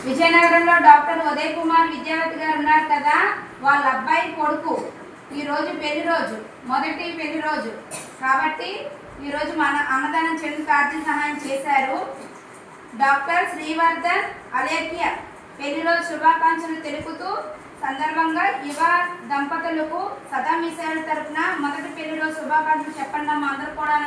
విజయనగరంలో డాక్టర్ ఉదయ్ కుమార్ విద్యావతి గారు ఉన్నారు కదా, వాళ్ళ అబ్బాయి కొడుకు ఈరోజు పెళ్లి రోజు, మొదటి పెళ్లి రోజు కాబట్టి ఈరోజు మన అన్నదానం చెందుకు ఆర్థిక సహాయం చేశారు. డాక్టర్ శ్రీవర్ధన్ అలేఖ్య పెళ్లి రోజు శుభాకాంక్షలు తెలుపుతూ సందర్భంగా యువ దంపతులకు సదా మీ సేవల తరపున మొదటి పెళ్లి రోజు శుభాకాంక్షలు చెప్పండి అమ్మా అందరూ కూడా.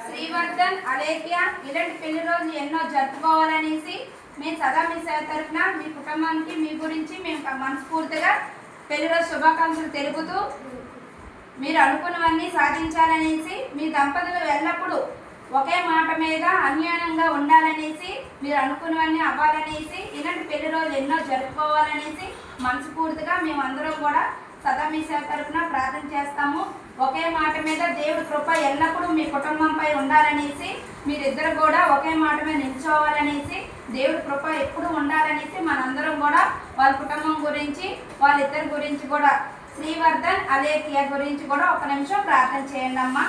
శ్రీవర్ధన్ అలేఖ్య ఇలాంటి పెళ్లి రోజు ఎన్నో జరుపుకోవాలనేసి మేము సదా మీ సేవ తరపున మీ కుటుంబానికి మీ గురించి మేము మనస్ఫూర్తిగా పెళ్లి రోజు శుభాకాంక్షలు తెలుపుతూ మీరు అనుకున్నవన్నీ సాధించాలనేసి మీ దంపతులు ఎల్లప్పుడూ ఒకే మాట మీద అన్యోన్యంగా ఉండాలనేసి మీరు అనుకున్నవన్నీ అవ్వాలనేసి ఇలాంటి పెళ్లి రోజు ఎన్నో జరుపుకోవాలనేసి మనస్ఫూర్తిగా మేమందరం కూడా సదా మీ సేవ తరపున ప్రార్థన చేస్తాము. ఒకే మాట మీద దేవుడి కృప ఎల్లప్పుడూ మీ కుటుంబంపై ఉండాలనేసి మీరిద్దరు కూడా ఒకే మాట మీద నిల్చోవాలనేసి దేవుడి కృప ఎప్పుడు ఉండాలనేసి మనందరం కూడా వాళ్ళ కుటుంబం గురించి వాళ్ళిద్దరి గురించి కూడా శ్రీవర్ధన్ అలేఖ్య గురించి కూడా ఒక నిమిషం ప్రార్థన చేయండి అమ్మా.